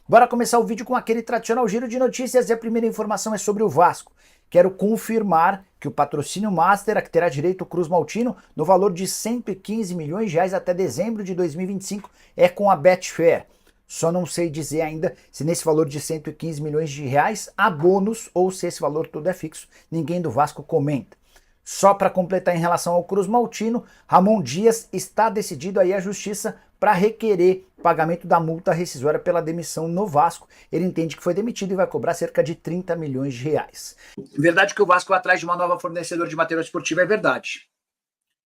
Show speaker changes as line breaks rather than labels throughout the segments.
Bora começar o vídeo com aquele tradicional giro de notícias e a primeira informação é sobre o Vasco. Quero confirmar que o patrocínio Master, a que terá direito o Cruz Maltino, no valor de 115 milhões de reais até dezembro de 2025, é com a Betfair. Só não sei dizer ainda se nesse valor de 115 milhões de reais há bônus ou se esse valor todo é fixo. Ninguém do Vasco comenta. Só para completar em relação ao Cruz Maltino, Ramon Dias está decidido aí à justiça para requerer pagamento da multa rescisória pela demissão no Vasco. Ele entende que foi demitido e vai cobrar cerca de 30 milhões de reais.
Verdade que o Vasco vai atrás de uma nova fornecedora de material esportivo, é verdade.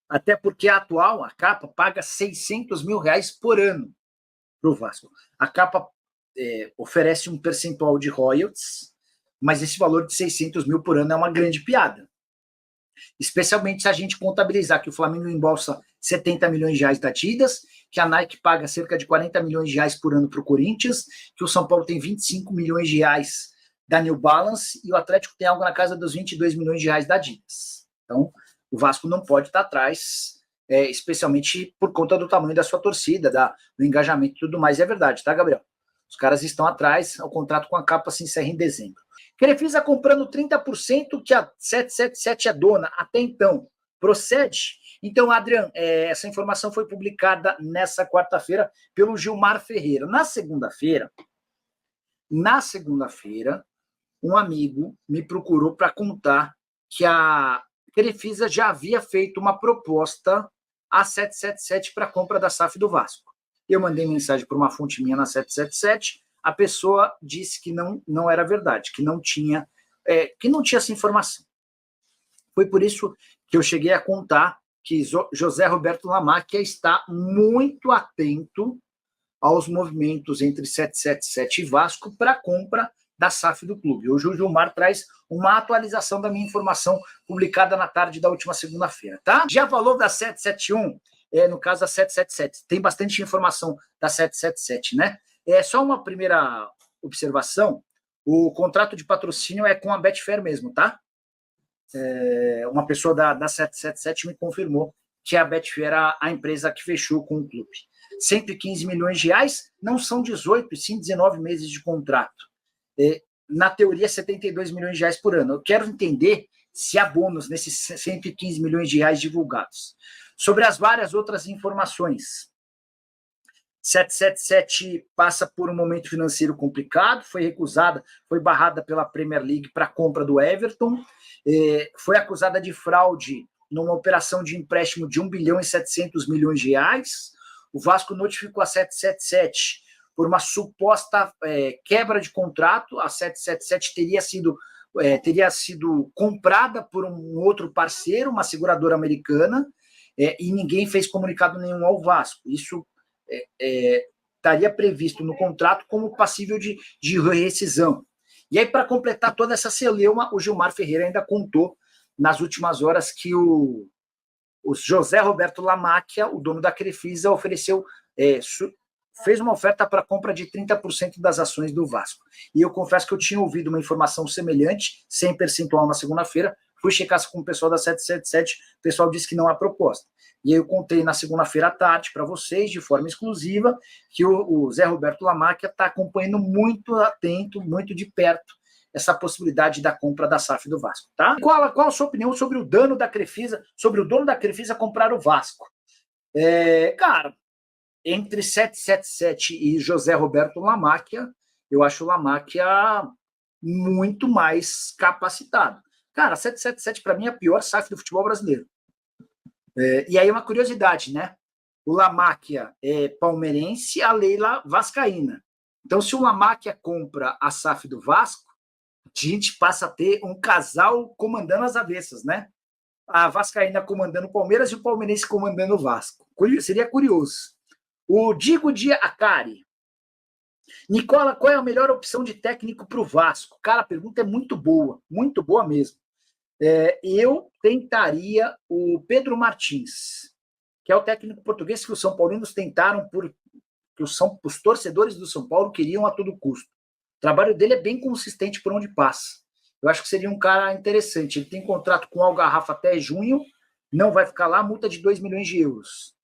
Até porque a atual, a Capa, paga 600 mil reais por ano para o Vasco. A Capa oferece um percentual de royalties, mas esse valor de 600 mil por ano é uma grande piada. Especialmente se a gente contabilizar que o Flamengo embolsa 70 milhões de reais da Adidas, que a Nike paga cerca de 40 milhões de reais por ano para o Corinthians, que o São Paulo tem 25 milhões de reais da New Balance e o Atlético tem algo na casa dos 22 milhões de reais da Adidas. Então, o Vasco não pode estar atrás, especialmente por conta do tamanho da sua torcida, do engajamento e tudo mais. E é verdade, tá, Gabriel? Os caras estão atrás, o contrato com a Capa se encerra em dezembro. Crefisa comprando 30% que a 777 é dona até então. Procede? Então, Adriano, essa informação foi publicada nessa quarta-feira pelo Gilmar Ferreira. Na segunda-feira, um amigo me procurou para contar que a Crefisa já havia feito uma proposta à 777 para a compra da SAF do Vasco. Eu mandei mensagem para uma fonte minha na 777, a pessoa disse que não era verdade, que não tinha essa informação. Foi por isso que eu cheguei a contar que José Roberto Lamacchia está muito atento aos movimentos entre 777 e Vasco para a compra da SAF do clube. Hoje o Gilmar traz uma atualização da minha informação publicada na tarde da última segunda-feira, tá? Já falou da 771, no caso da 777. Tem bastante informação da 777, né? Só uma primeira observação, o contrato de patrocínio é com a Betfair mesmo, tá? Uma pessoa da 777 me confirmou que a Betfair era a empresa que fechou com o clube. 115 milhões de reais, não são 18, sim 19 meses de contrato. Na teoria, 72 milhões de reais por ano. Eu quero entender se há bônus nesses 115 milhões de reais divulgados. Sobre as várias outras informações, 777 passa por um momento financeiro complicado, foi barrada pela Premier League para a compra do Everton, foi acusada de fraude numa operação de empréstimo de 1 bilhão e 700 milhões de reais. O Vasco notificou a 777 por uma suposta quebra de contrato. A 777 teria sido comprada por um outro parceiro, uma seguradora americana, e ninguém fez comunicado nenhum ao Vasco. Isso estaria previsto no contrato como passível de rescisão. E aí, para completar toda essa celeuma, o Gilmar Ferreira ainda contou nas últimas horas que o José Roberto Lamacchia, o dono da Crefisa, fez uma oferta para compra de 30% das ações do Vasco. E eu confesso que eu tinha ouvido uma informação semelhante, sem percentual na segunda-feira, fui checar com o pessoal da 777, o pessoal disse que não há proposta. E aí eu contei na segunda-feira à tarde para vocês, de forma exclusiva, que o Zé Roberto Lamacchia está acompanhando muito atento, muito de perto, essa possibilidade da compra da SAF do Vasco, tá? Qual a sua opinião sobre o dono da Crefisa comprar o Vasco? Cara, entre 777 e José Roberto Lamacchia, eu acho o Lamacchia muito mais capacitado. Cara, a 777 para mim é a pior SAF do futebol brasileiro. E aí uma curiosidade, né? O Lamacchia é palmeirense, a Leila vascaína. Então, se o Lamacchia compra a SAF do Vasco, a gente passa a ter um casal comandando as avessas, né? A vascaína comandando o Palmeiras e o palmeirense comandando o Vasco. Seria curioso. O Digo de Acari. Nicola, qual é a melhor opção de técnico para o Vasco? Cara, a pergunta é muito boa mesmo. Eu tentaria o Pedro Martins, que é o técnico português que os São Paulinos tentaram, que os torcedores do São Paulo queriam a todo custo. O trabalho dele é bem consistente por onde passa. Eu acho que seria um cara interessante. Ele tem contrato com o Algarrafa até junho, não vai ficar lá, multa de 2 milhões de euros.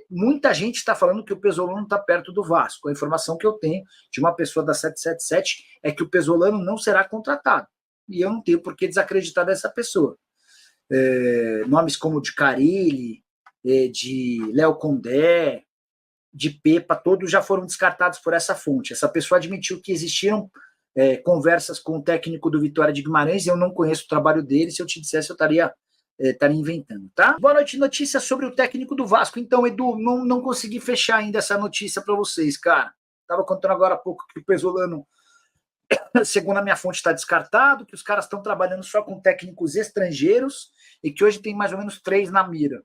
muita gente está falando que o Pesolano está perto do Vasco. A informação que eu tenho de uma pessoa da 777 é que o Pesolano não será contratado. E eu não tenho por que desacreditar dessa pessoa. Nomes como de Carille, de Léo Condé, de Pepa, todos já foram descartados por essa fonte. Essa pessoa admitiu que existiram conversas com o técnico do Vitória de Guimarães, e eu não conheço o trabalho dele. Se eu te dissesse, eu estaria inventando, tá? Boa noite, notícia sobre o técnico do Vasco. Então, Edu, não consegui fechar ainda essa notícia para vocês, cara. Estava contando agora há pouco que o Pesolano, segundo a minha fonte, está descartado, que os caras estão trabalhando só com técnicos estrangeiros e que hoje tem mais ou menos 3 na mira.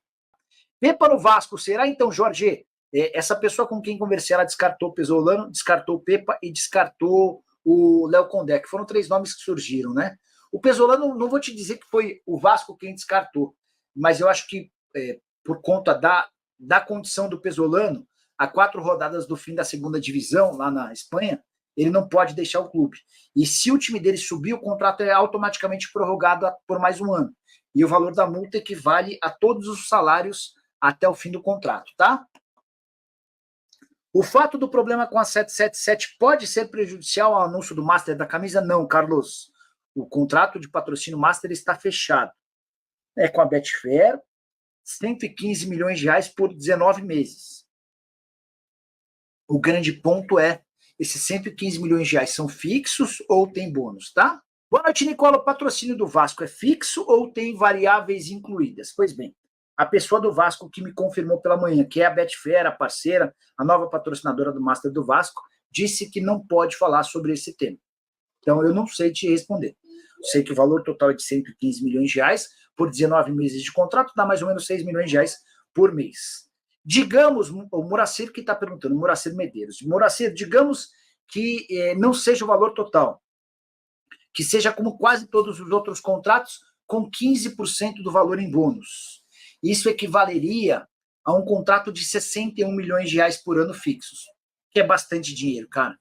Pepa no Vasco, será então, Jorge? Essa pessoa com quem conversei, ela descartou o Pesolano, descartou o Pepa e descartou o Léo Condé, que foram 3 nomes que surgiram, né? O Pesolano, não vou te dizer que foi o Vasco quem descartou, mas eu acho que por conta da condição do Pesolano, a 4 rodadas do fim da segunda divisão, lá na Espanha, ele não pode deixar o clube. E se o time dele subir, o contrato é automaticamente prorrogado por mais um ano. E o valor da multa equivale a todos os salários até o fim do contrato, tá? O fato do problema com a 777 pode ser prejudicial ao anúncio do Master da camisa? Não, Carlos. O contrato de patrocínio Master está fechado. Com a Betfair, 115 milhões de reais por 19 meses. O grande ponto é, esses 115 milhões de reais são fixos ou tem bônus, tá? Boa noite, Nicola. O patrocínio do Vasco é fixo ou tem variáveis incluídas? Pois bem, a pessoa do Vasco que me confirmou pela manhã, que é a Betfair, a parceira, a nova patrocinadora do Master do Vasco, disse que não pode falar sobre esse tema. Então, eu não sei te responder. Eu sei que o valor total é de 115 milhões de reais por 19 meses de contrato, dá mais ou menos 6 milhões de reais por mês. Digamos, o Muracir que está perguntando, o Muracir Medeiros. Muracir, digamos que não seja o valor total, que seja como quase todos os outros contratos, com 15% do valor em bônus. Isso equivaleria a um contrato de 61 milhões de reais por ano fixos, que é bastante dinheiro, cara.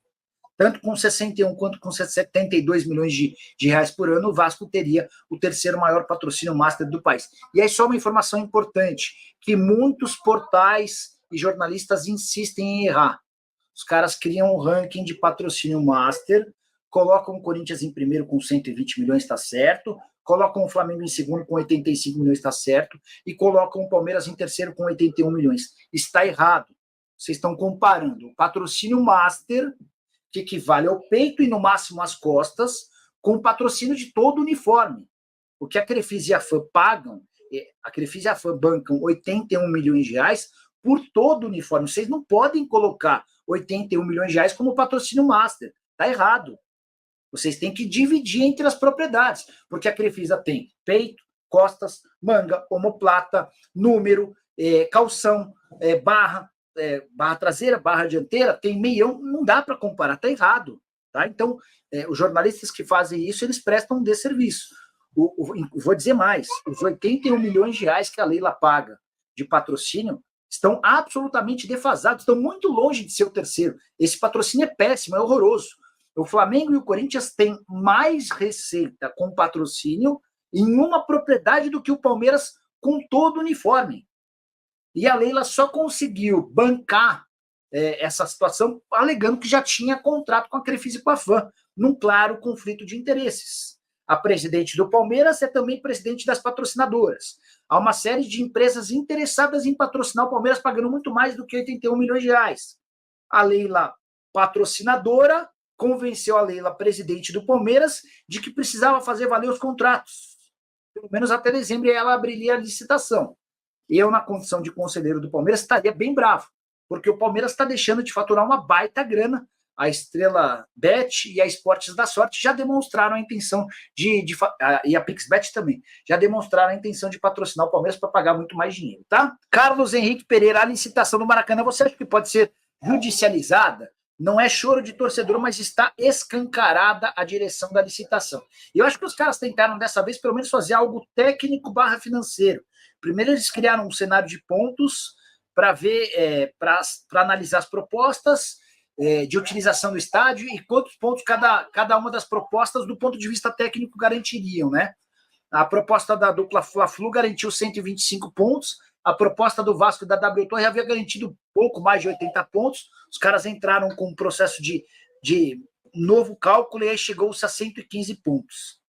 Tanto com 61 quanto com 72 milhões de reais por ano, o Vasco teria o terceiro maior patrocínio Master do país. E aí só uma informação importante, que muitos portais e jornalistas insistem em errar. Os caras criam um ranking de patrocínio Master, colocam o Corinthians em primeiro com 120 milhões, está certo, colocam o Flamengo em segundo com 85 milhões, está certo, e colocam o Palmeiras em terceiro com 81 milhões. Está errado. Vocês estão comparando o patrocínio Master, que equivale ao peito e no máximo às costas, com o patrocínio de todo o uniforme. O que a Crefisa e a FAM pagam, a Crefisa e a FAM bancam 81 milhões de reais por todo o uniforme. Vocês não podem colocar 81 milhões de reais como patrocínio Master. Está errado. Vocês têm que dividir entre as propriedades, porque a Crefisa tem peito, costas, manga, omoplata, número, calção, barra traseira, barra dianteira, tem meião, não dá para comparar, está errado. Tá? Então, os jornalistas que fazem isso, eles prestam um desserviço. Vou dizer mais, os 81 milhões de reais que a Leila paga de patrocínio estão absolutamente defasados, estão muito longe de ser o terceiro. Esse patrocínio é péssimo, é horroroso. O Flamengo e o Corinthians têm mais receita com patrocínio em uma propriedade do que o Palmeiras com todo o uniforme. E a Leila só conseguiu bancar essa situação alegando que já tinha contrato com a Crefisa e com a FAM, num claro conflito de interesses. A presidente do Palmeiras é também presidente das patrocinadoras. Há uma série de empresas interessadas em patrocinar o Palmeiras, pagando muito mais do que 81 milhões de reais. A Leila, patrocinadora, convenceu a Leila, presidente do Palmeiras, de que precisava fazer valer os contratos. Pelo menos até dezembro, e ela abriria a licitação. Eu, na condição de conselheiro do Palmeiras, estaria bem bravo, porque o Palmeiras está deixando de faturar uma baita grana. A Estrela Bet e a Esportes da Sorte já demonstraram a intenção e a PixBet também, já demonstraram a intenção de patrocinar o Palmeiras para pagar muito mais dinheiro, tá? Carlos Henrique Pereira, a licitação do Maracanã, você acha que pode ser judicializada? Não é choro de torcedor, mas está escancarada a direção da licitação. E eu acho que os caras tentaram, dessa vez, pelo menos fazer algo técnico/financeiro. Primeiro, eles criaram um cenário de pontos para ver, para analisar as propostas de utilização do estádio e quantos pontos cada uma das propostas, do ponto de vista técnico, garantiriam, né? A proposta da dupla Fla-Flu garantiu 125 pontos, A proposta do Vasco e da W Torre havia garantido pouco mais de 80 pontos. Os caras entraram com um processo de novo cálculo e aí chegou-se a 115 pontos.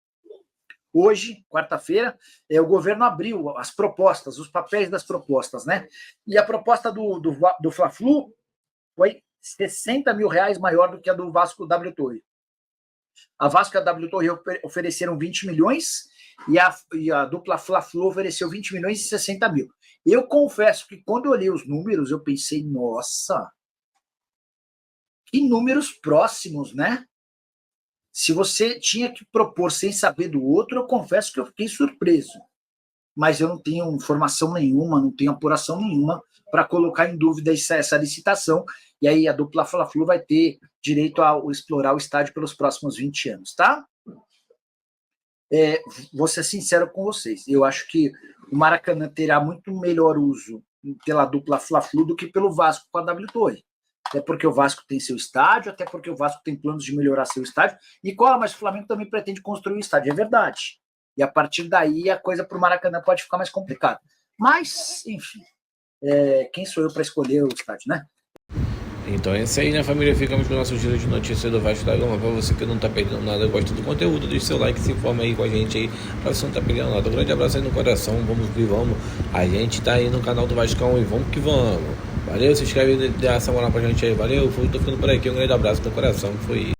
Hoje, quarta-feira, o governo abriu as propostas, os papéis das propostas, né? E a proposta do Fla-Flu foi 60 mil reais maior do que a do Vasco W Torre. A Vasco e a W Torre ofereceram 20 milhões e a dupla Fla-Flu ofereceu 20 milhões e 60 mil. Eu confesso que quando eu olhei os números, eu pensei, nossa, que números próximos, né? Se você tinha que propor sem saber do outro, eu confesso que eu fiquei surpreso. Mas eu não tenho informação nenhuma, não tenho apuração nenhuma para colocar em dúvida essa licitação. E aí a dupla Fla-Flu vai ter direito a explorar o estádio pelos próximos 20 anos, tá? Vou ser sincero com vocês. Eu acho que o Maracanã terá muito melhor uso pela dupla Fla-Flu do que pelo Vasco com a W Torre. Até porque o Vasco tem seu estádio, até porque o Vasco tem planos de melhorar seu estádio. E mas o Flamengo também pretende construir um estádio, é verdade. E a partir daí a coisa para o Maracanã pode ficar mais complicada. Mas, enfim, quem sou eu para escolher o estádio, né?
Então é isso aí, né, família? Ficamos com o nosso giro de notícias do Vasco da Gama. Pra você que não tá perdendo nada, gosta do conteúdo, deixe seu like, se informa aí com a gente aí, pra você não tá perdendo nada. Um grande abraço aí no coração, vamos que vamos. A gente tá aí no canal do Vascão e vamos que vamos. Valeu, se inscreve e dá essa moral pra gente aí. Valeu, tô ficando por aqui, um grande abraço no coração. Foi